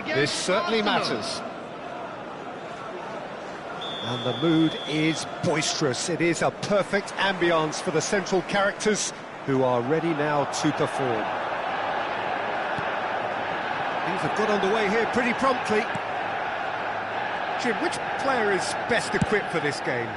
This certainly matters. And the mood is boisterous. It is a perfect ambience for the central characters who are ready now to perform. Things have got underway here pretty promptly. Jim, which player is best equipped for this game?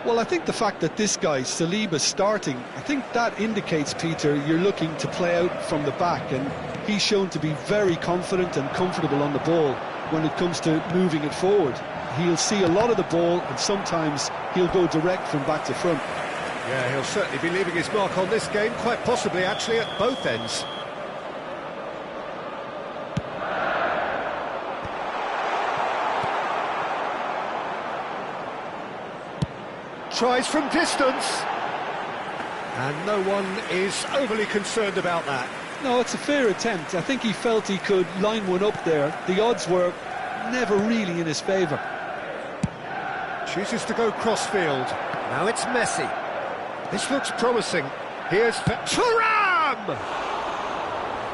Well, I think the fact that this guy, Saliba's starting, I think that indicates, Peter, you're looking to play out from the back, and he's shown to be very confident and comfortable on the ball when it comes to moving it forward. He'll see a lot of the ball, and sometimes he'll go direct from back to front. Yeah, he'll certainly be leaving his mark on this game, quite possibly actually at both ends. Tries from distance, and no one is overly concerned about that. No, it's a fair attempt. I think he felt he could line one up there. The odds were never really in his favour. Chooses to go cross-field. Now it's Messi. This looks promising. Here's Thuram!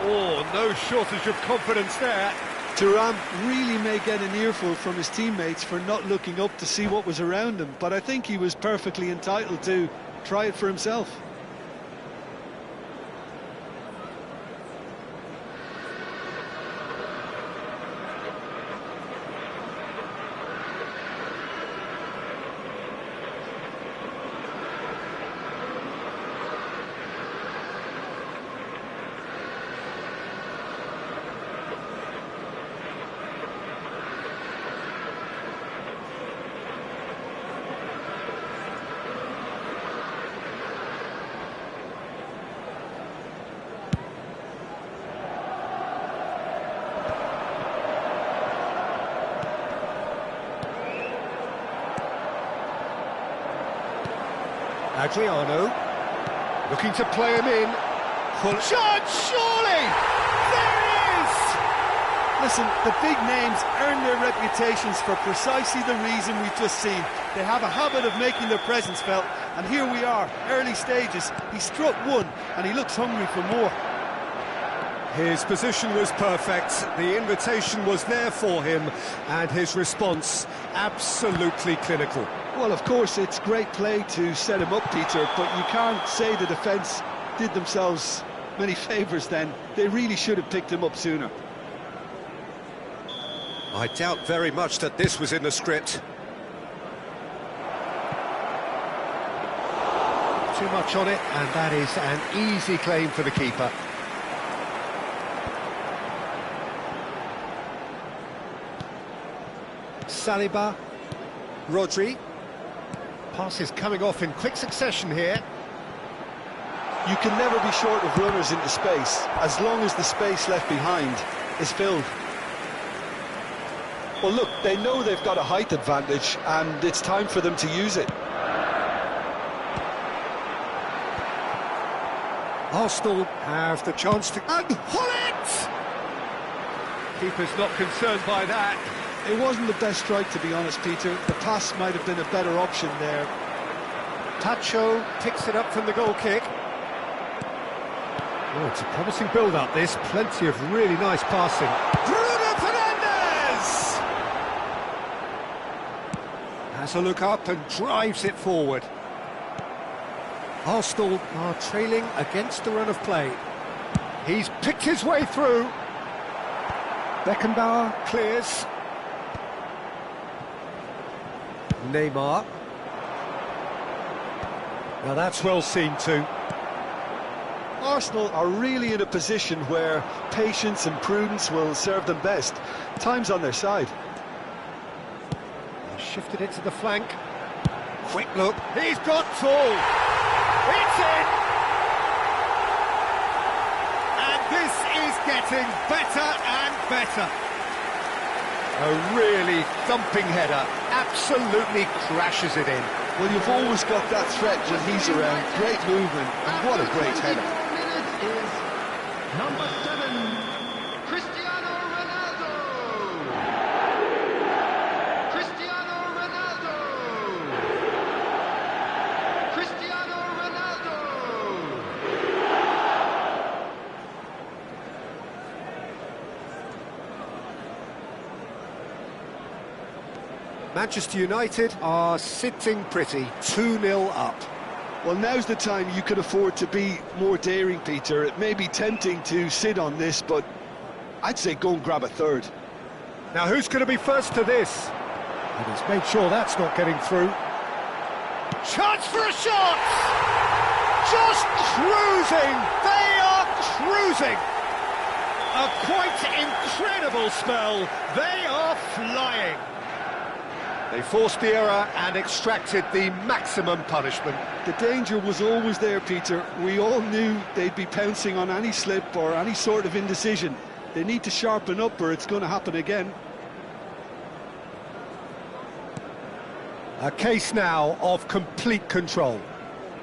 Oh, no shortage of confidence there. Thuram really may get an earful from his teammates for not looking up to see what was around him, but I think he was perfectly entitled to try it for himself. Adriano, looking to play him in. Full shot, surely! There it is! Listen, the big names earn their reputations for precisely the reason we've just seen. They have a habit of making their presence felt, and here we are, early stages. He struck one, and he looks hungry for more. His position was perfect, the invitation was there for him, and his response absolutely clinical. Well, of course, it's great play to set him up, Peter, but you can't say the defence did themselves many favours then. They really should have picked him up sooner. I doubt very much that this was in the script. Too much on it, and that is an easy claim for the keeper. Saliba, Rodri. Passes coming off in quick succession here. You can never be short of runners into space, as long as the space left behind is filled. Well, look, they know they've got a height advantage, and it's time for them to use it. Arsenal have the chance to... And Hullet! Keeper's not concerned by that. It wasn't the best strike, to be honest, Peter. The pass might have been a better option there. Tacho picks it up from the goal kick. Oh, it's a promising build-up, this. Plenty of really nice passing. Bruno Fernandes! Has a look up and drives it forward. Arsenal are trailing against the run of play. He's picked his way through. Beckenbauer clears. Neymar. Now that's well seen too. Arsenal are really in a position where patience and prudence will serve them best. Time's on their side. Shifted it to the flank. Quick look. He's got tall. It's in! And this is getting better and better. A really thumping header, absolutely crashes it in. Well, you've always got that threat when he's around. Great movement, and what a great header. Number 7, Cristiano Ronaldo. Cristiano Ronaldo. Cristiano Ronaldo. Manchester United are sitting pretty, 2-0 up. Well, now's the time you can afford to be more daring, Peter. It may be tempting to sit on this, but I'd say go and grab a third. Now who's going to be first to this? And he's made sure that's not getting through. Chance for a shot! Just cruising! They are cruising! A quite incredible spell. They are flying. They forced the error and extracted the maximum punishment. The danger was always there, Peter. We all knew they'd be pouncing on any slip or any sort of indecision. They need to sharpen up or it's going to happen again. A case now of complete control.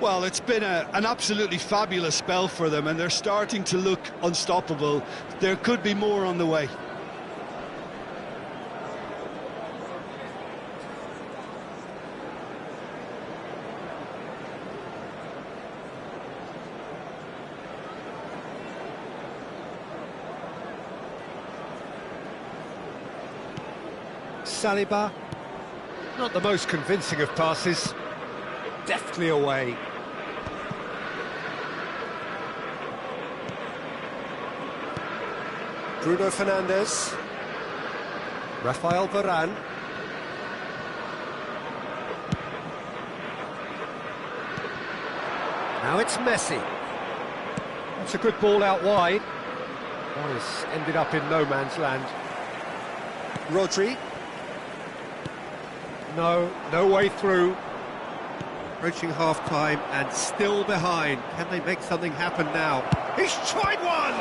Well, it's been an absolutely fabulous spell for them and they're starting to look unstoppable. There could be more on the way. Saliba, not the most convincing of passes, deftly away. Bruno Fernandes, Rafael Varane. Now it's Messi. That's a good ball out wide. Oh, it's ended up in no man's land. Rodri. No way through. Approaching half-time and still behind. Can they make something happen now? He's tried one!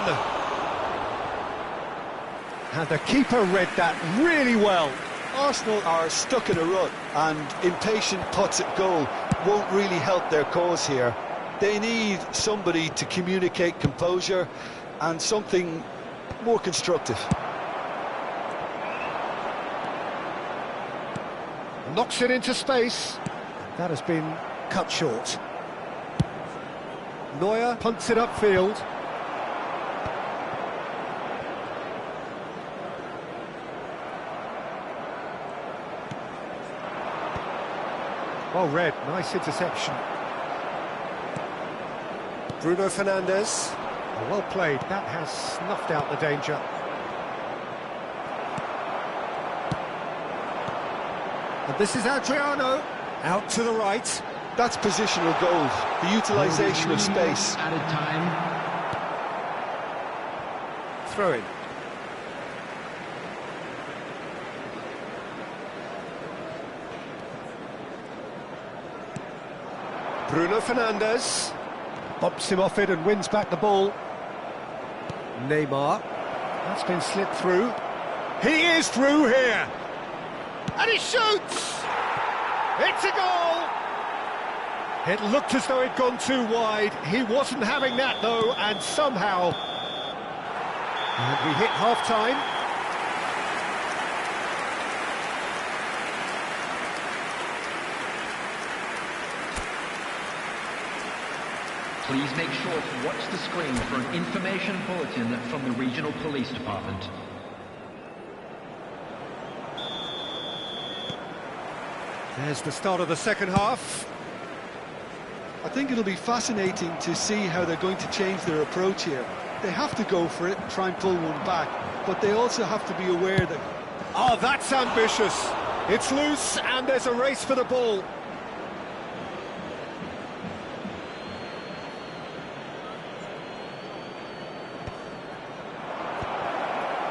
And the keeper read that really well. Arsenal are stuck in a rut and impatient putts at goal won't really help their cause here. They need somebody to communicate composure and something more constructive. Knocks it into space. That has been cut short. Neuer punts it upfield. Well read, nice interception. Bruno Fernandes. Well played, that has snuffed out the danger. And this is Adriano, out to the right. That's positional goals, the utilisation of space. Added time. Throw in. Bruno Fernandes bumps him off it and wins back the ball. Neymar, that's been slipped through. He is through here. And he shoots! It's a goal! It looked as though it'd gone too wide. He wasn't having that, though, and somehow... And we hit half-time. Please make sure to watch the screen for an information bulletin from the regional police department. There's the start of the second half. I think it'll be fascinating to see how they're going to change their approach here. They have to go for it, try and pull one back, but they also have to be aware that... Oh, that's ambitious. It's loose and there's a race for the ball.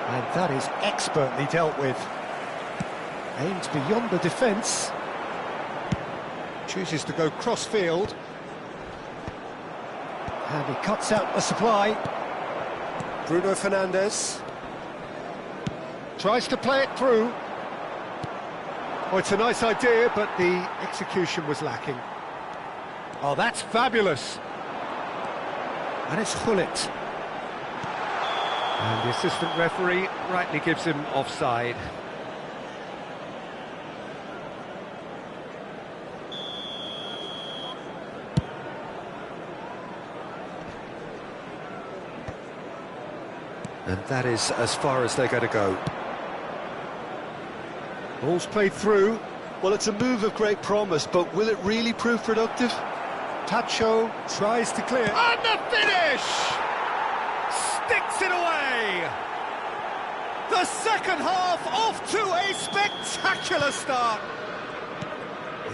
And that is expertly dealt with. Aimed beyond the defence. Chooses to go cross-field. And he cuts out the supply. Bruno Fernandes. Tries to play it through. Oh, it's a nice idea, but the execution was lacking. Oh, that's fabulous. And it's Gullit. And the assistant referee rightly gives him offside. And that is as far as they're going to go. Ball's played through. Well, it's a move of great promise, but will it really prove productive? Tacho tries to clear. And the finish! Sticks it away! The second half off to a spectacular start.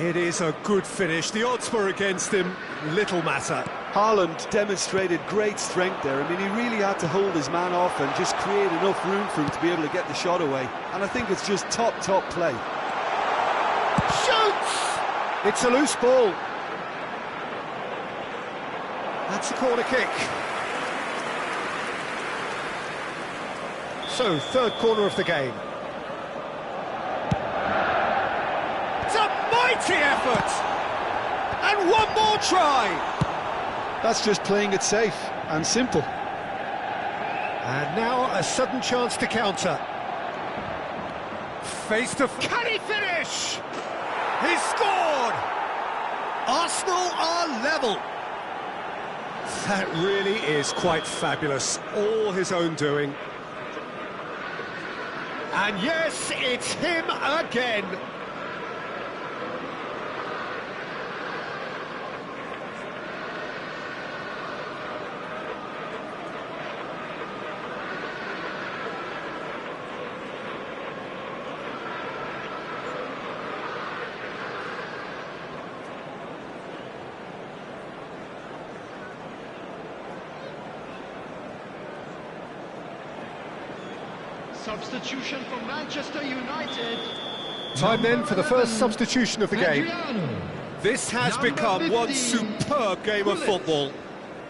It is a good finish. The odds were against him. Little matter. Haaland demonstrated great strength there. I mean, he really had to hold his man off and just create enough room for him to be able to get the shot away. And I think it's just top play. Shoots! It's a loose ball. That's a corner kick. So, third corner of the game. It's a mighty effort! And one more try! That's just playing it safe and simple. And now a sudden chance to counter. Face to... Can he finish? He scored! Arsenal are level. That really is quite fabulous. All his own doing. And yes, it's him again. Substitution for Manchester United. Time then for the first substitution of the game. This has become one 15, superb game of football.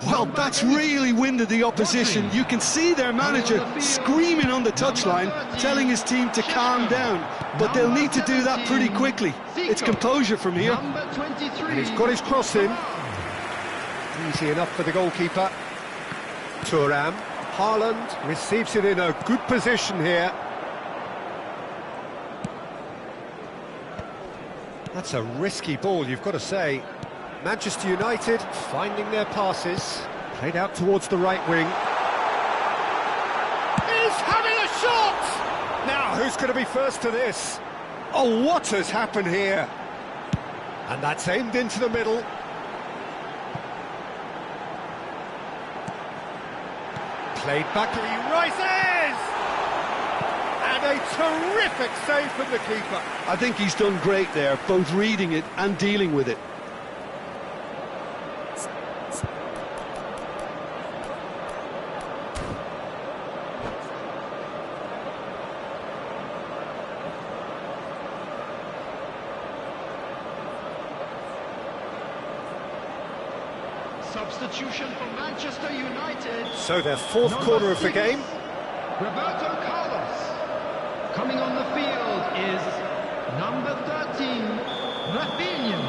Well, that's really winded the opposition. You can see their manager screaming on the touchline, telling his team to calm down. But they'll need to do that pretty quickly. It's composure from here. Number 23. And he's got his cross in. Easy enough for the goalkeeper. Thuram. Haaland receives it in a good position here. That's a risky ball, you've got to say. Manchester United finding their passes. Played out towards the right wing. He's having a shot! Now, who's going to be first to this? Oh, what has happened here? And that's aimed into the middle. Played back, he rises! And a terrific save from the keeper. I think he's done great there, both reading it and dealing with it. Substitution for Manchester United. So their fourth corner of the game. Roberto Carlos. Coming on the field is number 13, Rafinha.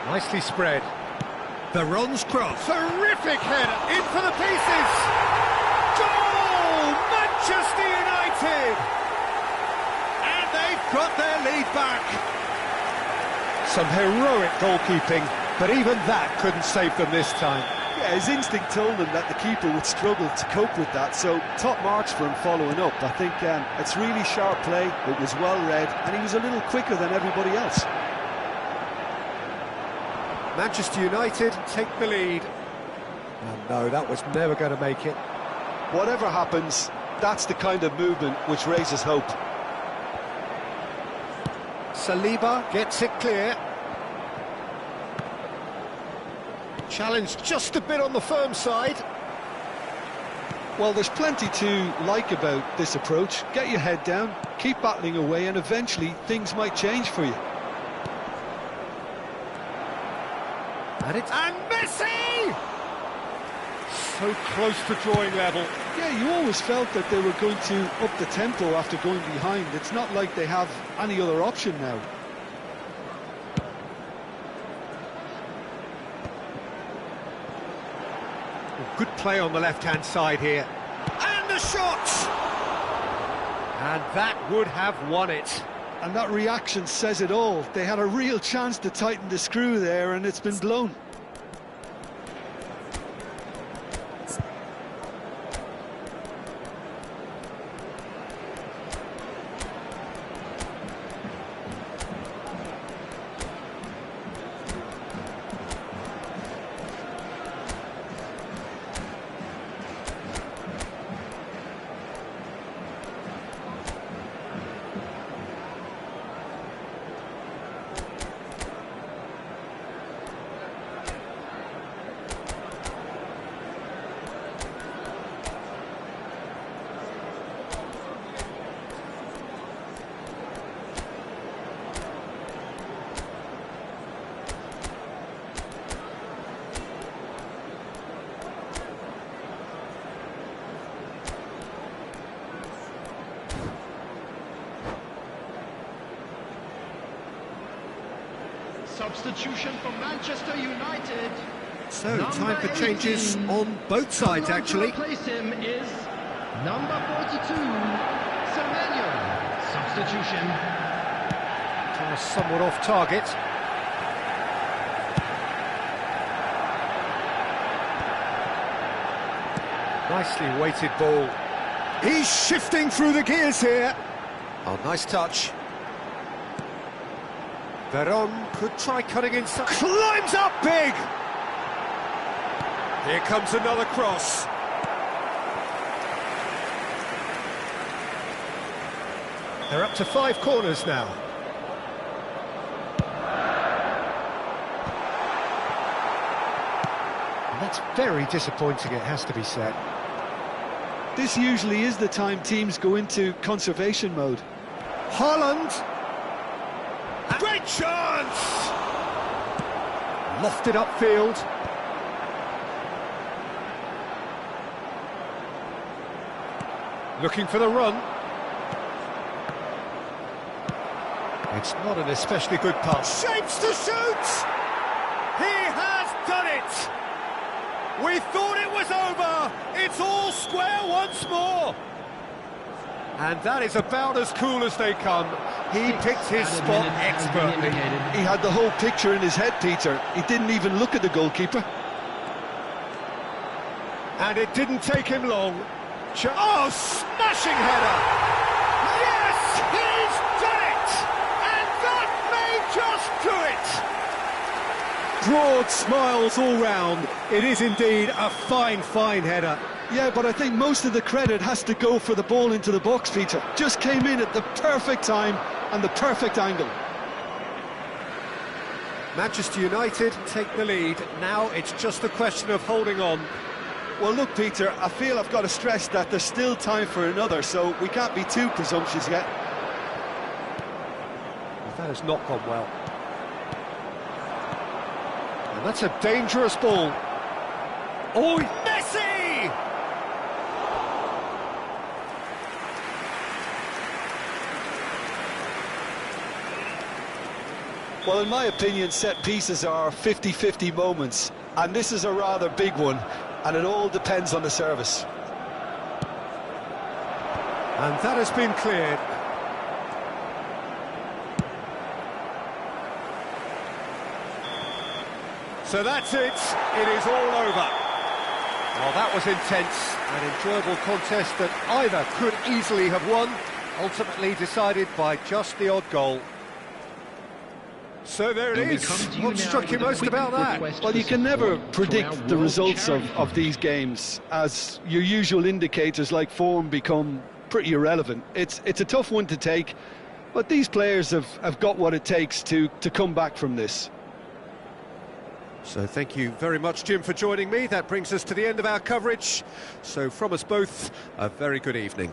Nicely spread. The Ron's cross. Terrific header. In for the pieces. Goal! Manchester United! And they've got their lead back. Some heroic goalkeeping, but even that couldn't save them this time. Yeah, his instinct told him that the keeper would struggle to cope with that, so top marks for him following up. I think it's really sharp play, it was well read, and he was a little quicker than everybody else. Manchester United take the lead. And no, that was never going to make it. Whatever happens, that's the kind of movement which raises hope. Saliba gets it clear. Challenged just a bit on the firm side. Well, there's plenty to like about this approach. Get your head down, keep battling away, and eventually things might change for you. And Messi! So close to drawing level. Yeah, you always felt that they were going to up the tempo after going behind. It's not like they have any other option now. Good play on the left-hand side here. And the shot! And that would have won it. And that reaction says it all. They had a real chance to tighten the screw there, and it's been blown. Substitution for Manchester United. So, time for changes on both sides, actually. To replace him is number 42, Semenyo. Substitution. Pass somewhat off target. Nicely weighted ball. He's shifting through the gears here. Oh, nice touch. Veron could try cutting inside. Climbs up big! Here comes another cross. They're up to 5 corners now. And that's very disappointing, it has to be said. This usually is the time teams go into conservation mode. Haaland. Great chance! Lofted upfield. Looking for the run. It's not an especially good pass. Shapes to shoot! He has done it! We thought it was over! It's all square once more! And that is about as cool as they come. He picked his spot expertly. He had the whole picture in his head, Peter. He didn't even look at the goalkeeper. And it didn't take him long. Oh, smashing header! Yes, he's done it! And that may just do it! Broad smiles all round. It is indeed a fine, fine header. Yeah, but I think most of the credit has to go for the ball into the box, Peter. Just came in at the perfect time and the perfect angle. Manchester United take the lead. Now it's just a question of holding on. Well, look, Peter, I feel I've got to stress that there's still time for another, so we can't be too presumptuous yet. That has not gone well. And that's a dangerous ball. Oh, Messi! Well, in my opinion, set pieces are 50-50 moments, and this is a rather big one, and it all depends on the service. And that has been cleared. So that's it. It is all over. Well, that was intense. An enjoyable contest that either could easily have won, ultimately decided by just the odd goal. So there it is. What struck you most about that? Well, you can never predict the results of these games, as your usual indicators like form become pretty irrelevant. It's a tough one to take, but these players have got what it takes to come back from this. So thank you very much, Jim, for joining me. That brings us to the end of our coverage. So from us both, a very good evening.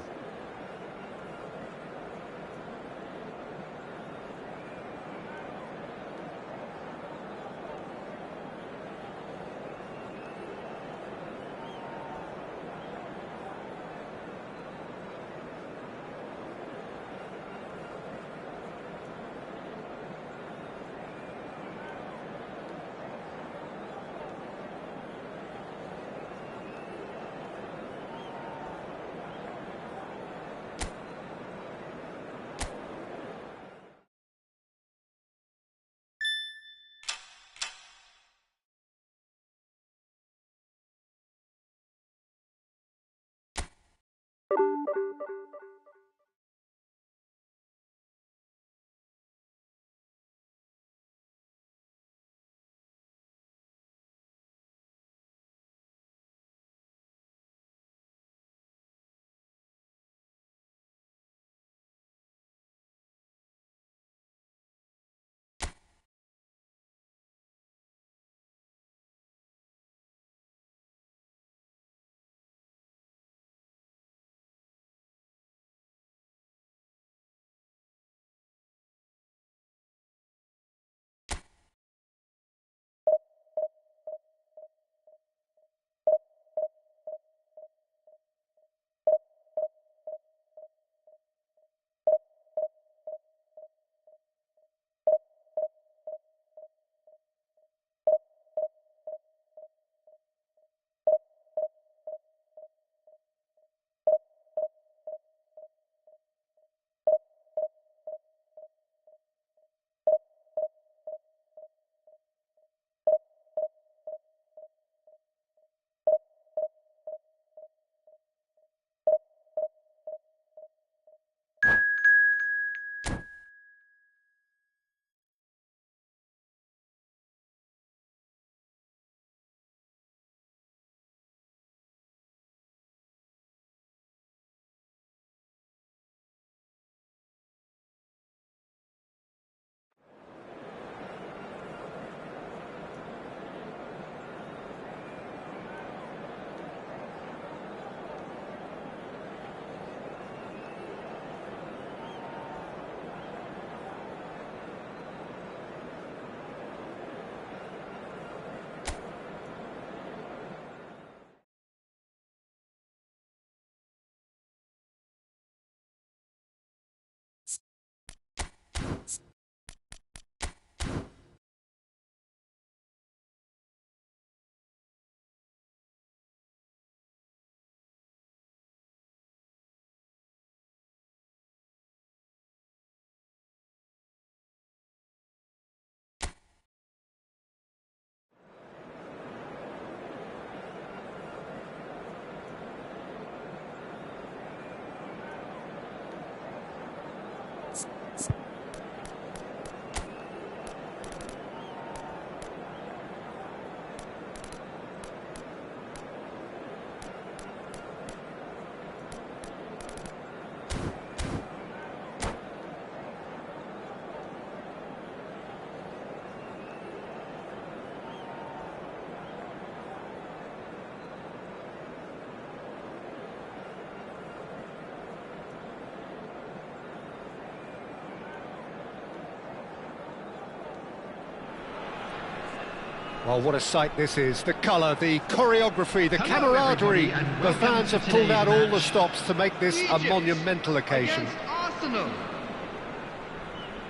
Oh, what a sight this is. The colour, the choreography, the Hello, camaraderie. everybody, and The welcome fans to have pulled out today's all the match. stops to make this a Egypt monumental occasion. against Arsenal.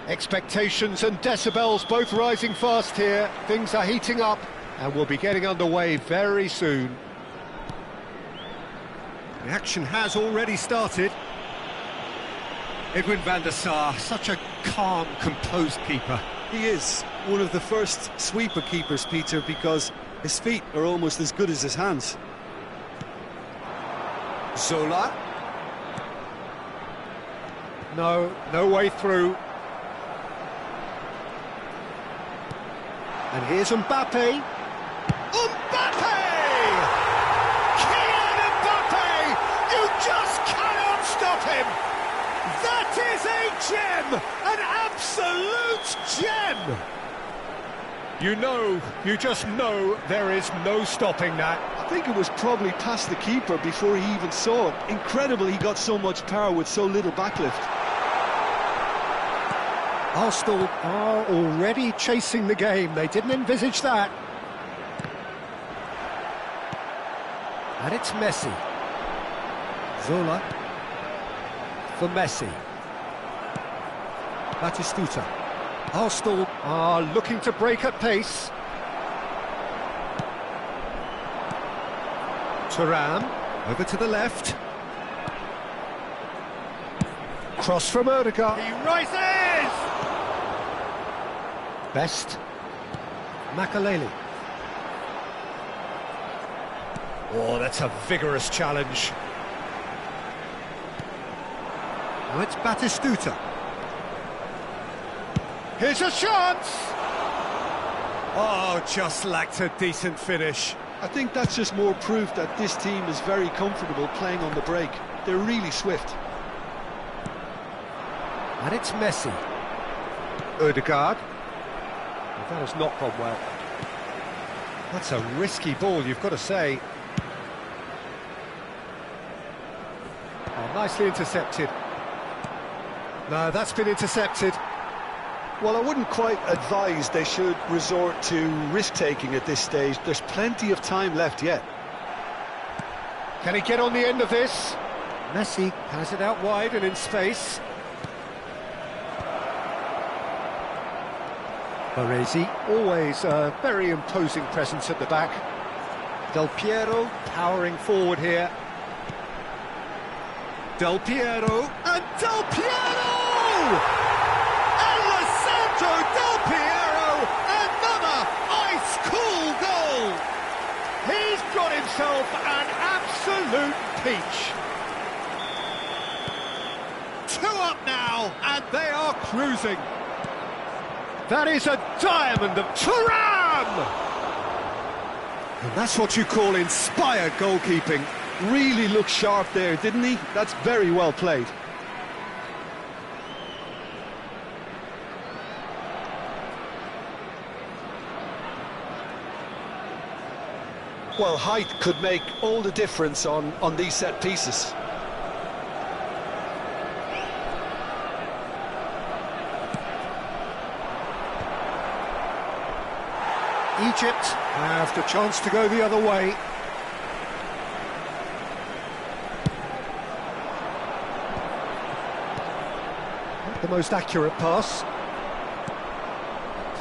Expectations and decibels both rising fast here. Things are heating up and we'll be getting underway very soon. The action has already started. Edwin van der Sar, such a calm, composed keeper. He is one of the first sweeper keepers, Peter, because his feet are almost as good as his hands. Zola. No way through. And here's Mbappe. Mbappe! Kylian Mbappe! You just cannot stop him! That is a gem! An absolute gem! You just know there is no stopping that. I think it was probably past the keeper before he even saw it. Incredible he got so much power with so little backlift. Arsenal are already chasing the game. They didn't envisage that. And it's Messi. Zola. For Messi. Batistuta. Arsenal are looking to break at pace. Thuram. Over to the left. Cross from Odegaard. He rises! Best. Makaleli. Oh, that's a vigorous challenge. Now it's Batistuta. Here's a chance! Oh, just lacked a decent finish. I think that's just more proof that this team is very comfortable playing on the break. They're really swift. And it's Messi. Odegaard. That has not gone well. That's a risky ball, you've got to say. Oh, nicely intercepted. No, that's been intercepted. Well, I wouldn't quite advise they should resort to risk-taking at this stage. There's plenty of time left yet. Can he get on the end of this? Messi has it out wide and in space. Baresi, always a very imposing presence at the back. Del Piero powering forward here. Del Piero, and Del Piero! Alessandro Del Piero, another ice-cool goal! He's got himself an absolute peach. 2 up now, and they are cruising. That is a diamond of Thuram! And that's what you call inspired goalkeeping. Really looked sharp there, didn't he? That's very well played. Well, height could make all the difference on these set pieces. Egypt have the chance to go the other way. Not the most accurate pass.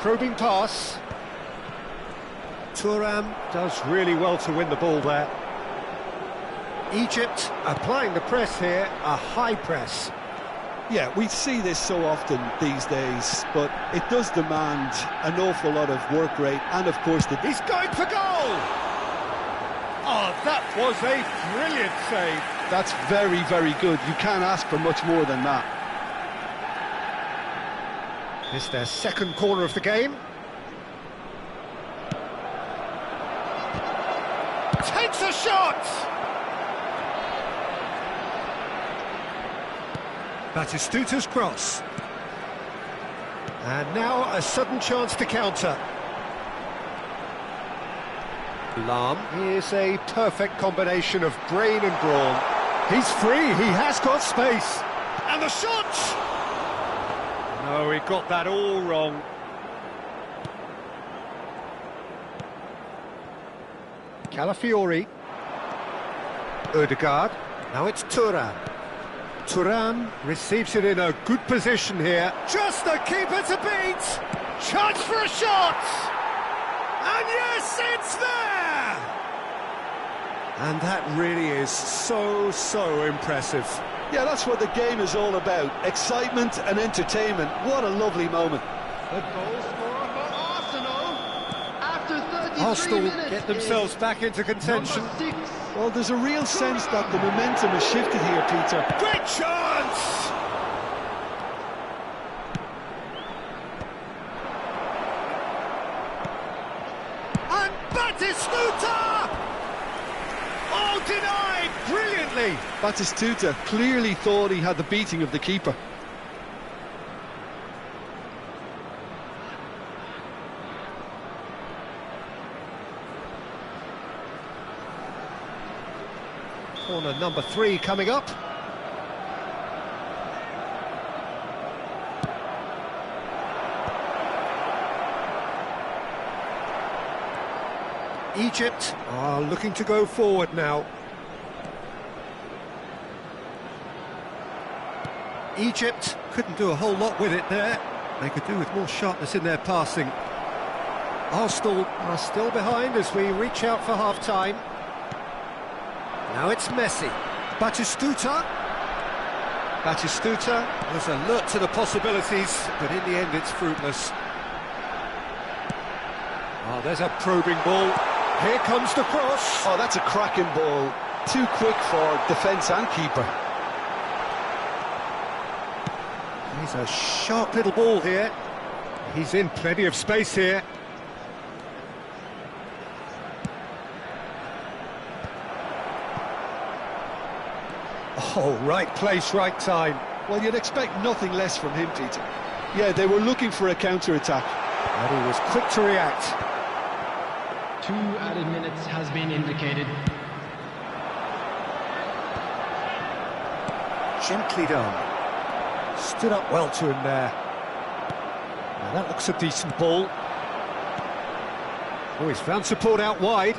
Probing pass. Thuram does really well to win the ball there. Egypt applying the press here, a high press. Yeah, we see this so often these days, but it does demand an awful lot of work rate and, of course, He's going for goal! Oh, that was a brilliant save. That's very, very good. You can't ask for much more than that. It's their second corner of the game. Takes a shot! Batistuta's cross. And now a sudden chance to counter. Lahm is a perfect combination of brain and brawn. He's free, he has got space. And the shot! No, he got that all wrong. Calafiori. Ødegaard. Now it's Thuram. Thuram receives it in a good position here. Just the keeper to beat! Chance for a shot! And yes, it's there! And that really is so impressive. Yeah, that's what the game is all about. Excitement and entertainment. What a lovely moment. The goal scorer for Arsenal after 33 Arsenal minutes get themselves back into contention. Number 6. Well, there's a real sense that the momentum has shifted here, Peter. Great chance! And Batistuta! Oh, denied brilliantly! Batistuta clearly thought he had the beating of the keeper. Corner number 3 coming up. Egypt are looking to go forward now. Egypt couldn't do a whole lot with it there. They could do with more sharpness in their passing. Arsenal are still behind as we reach out for half-time. Now it's Messi. Batistuta. Batistuta was alert to the possibilities, but in the end it's fruitless. Oh, there's a probing ball. Here comes the cross. Oh, that's a cracking ball. Too quick for defence and keeper. He's a sharp little ball here. He's in plenty of space here. Oh, right place, right time. Well, you'd expect nothing less from him, Peter. Yeah, they were looking for a counter-attack. And he was quick to react. 2 added minutes has been indicated. Gently done. Stood up well to him there. Now that looks a decent ball. Oh, he's found support out wide.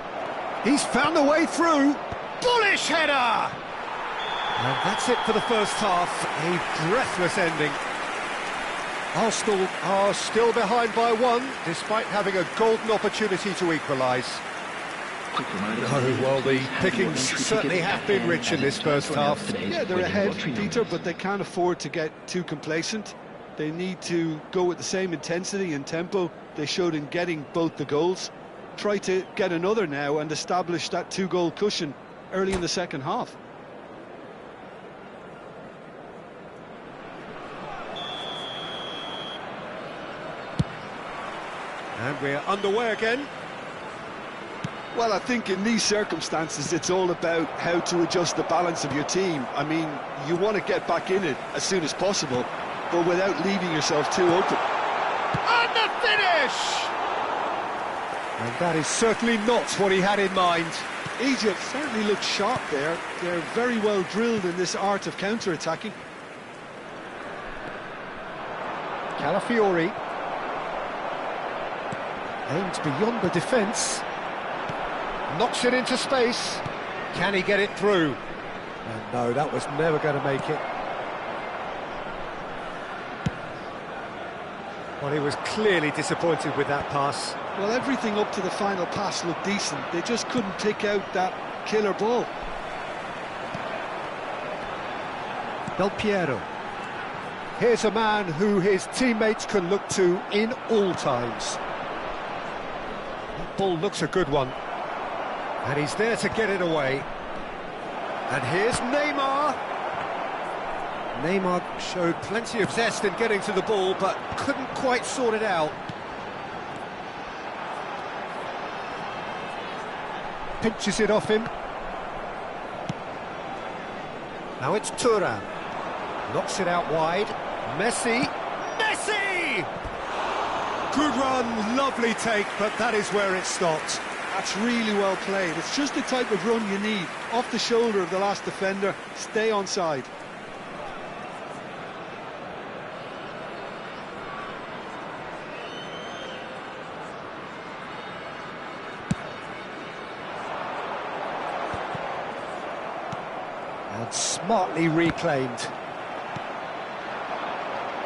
He's found a way through. Bullish header! And that's it for the first half. A breathless ending. Arsenal are still behind by 1, despite having a golden opportunity to equalise. Oh, well, the pickings certainly have been rich in this first half. Yeah, they're ahead, Peter, but they can't afford to get too complacent. They need to go with the same intensity and tempo they showed in getting both the goals. Try to get another now and establish that 2-goal cushion early in the second half. And we're underway again. Well, I think in these circumstances, it's all about how to adjust the balance of your team. I mean, you want to get back in it as soon as possible, but without leaving yourself too open. And the finish! And that is certainly not what he had in mind. Egypt certainly looked sharp there. They're very well drilled in this art of counter-attacking. Calafiori. Aimed beyond the defence. Knocks it into space. Can he get it through? And no, that was never going to make it. Well, he was clearly disappointed with that pass. Well, everything up to the final pass looked decent. They just couldn't pick out that killer ball. Del Piero. Here's a man who his teammates can look to in all times. That ball looks a good one. And he's there to get it away. And here's Neymar. Neymar showed plenty of zest in getting to the ball, but couldn't quite sort it out. Pinches it off him. Now it's Thuram. Knocks it out wide. Messi. Messi! Good run, lovely take, but that is where it stopped. That's really well played. It's just the type of run you need. Off the shoulder of the last defender, stay onside. And smartly reclaimed.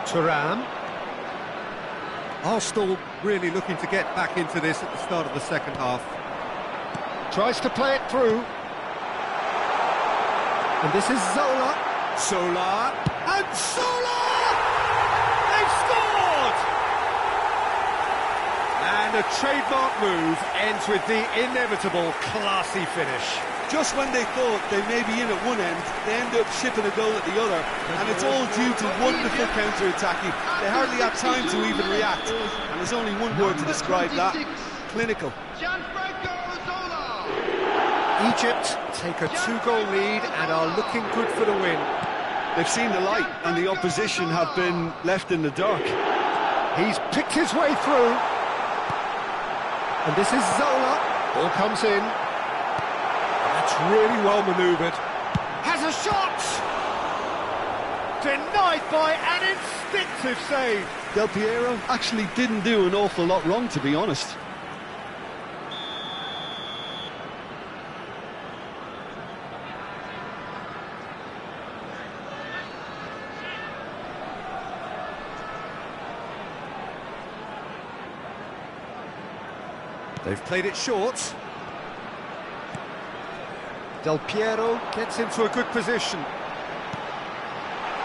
Thuram. Arsenal really looking to get back into this at the start of the second half. Tries to play it through. And this is Zola. Zola. And Zola! They've scored! And a trademark move ends with the inevitable classy finish. Just when they thought they may be in at one end, they end up shipping a goal at the other, and it's all due to wonderful counter-attacking. They hardly have time to even react, and there's only one word to describe that: clinical. Egypt take a 2-goal lead and are looking good for the win. They've seen the light, and the opposition have been left in the dark. He's picked his way through. And this is Zola. Ball comes in. That's really well manoeuvred. Has a shot! Denied by an instinctive save. Del Piero actually didn't do an awful lot wrong, to be honest. They've played it short. Del Piero gets into a good position.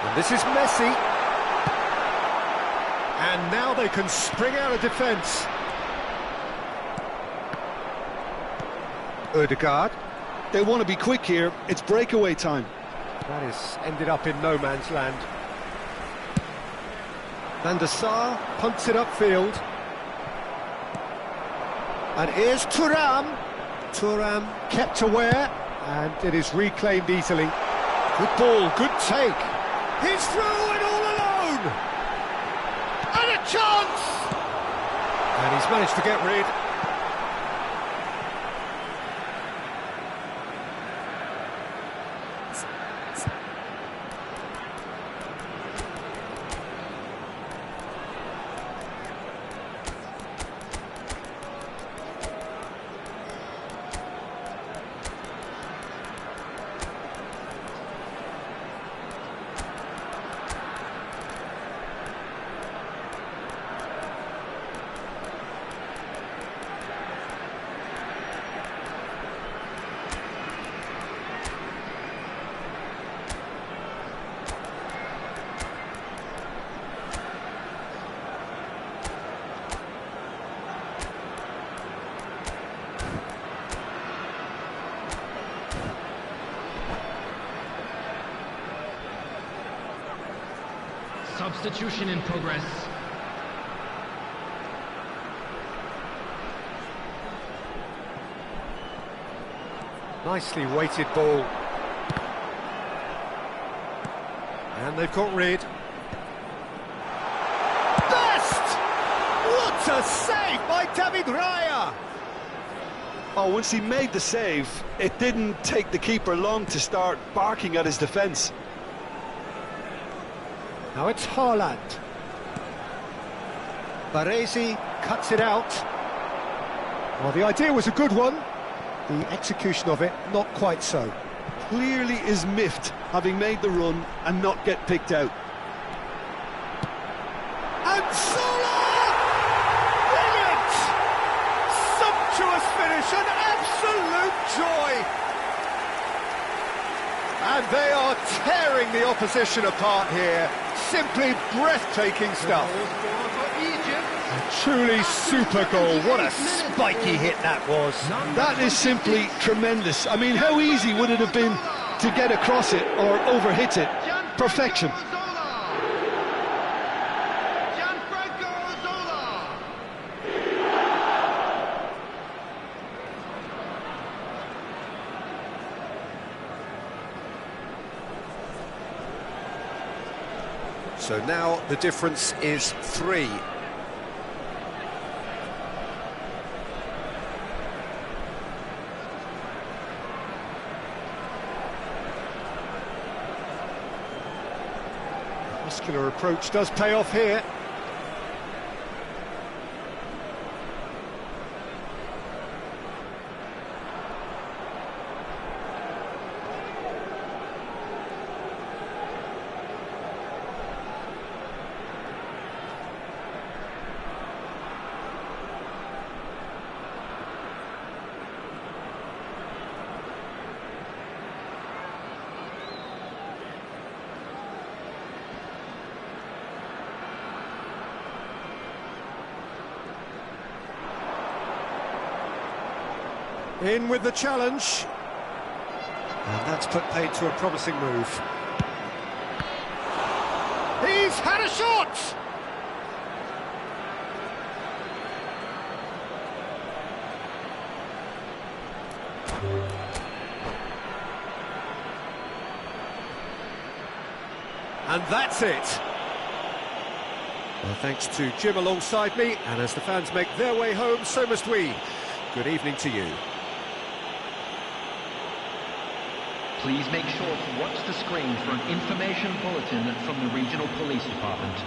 And this is Messi. And now they can spring out of defence. Ødegaard. They want to be quick here. It's breakaway time. That is ended up in no man's land. Van der Sar punts it upfield. And here's Thuram. Thuram kept aware, and it is reclaimed easily. Good ball, good take. He's through and all alone. And a chance! And he's managed to get rid. Substitution in progress. Nicely weighted ball. And they've got rid. Best! What a save by David Raya! Oh, once he made the save, it didn't take the keeper long to start barking at his defence. Now it's Haaland. Baresi cuts it out. Well, the idea was a good one. The execution of it, not quite so. Clearly is miffed, having made the run and not get picked out. And Zola! Brilliant! Sumptuous finish, an absolute joy! And they are tearing the opposition apart here. Simply breathtaking stuff. A truly super goal. What a spiky hit that was. That is simply tremendous. I mean, how easy would it have been to get across it or overhit it? Perfection. So now the difference is 3. Muscular approach does pay off here. In with the challenge. And that's put paid to a promising move. He's had a shot! And that's it. Well, thanks to Jim alongside me, and as the fans make their way home, so must we. Good evening to you. Please make sure to watch the screen for an information bulletin from the Regional Police Department.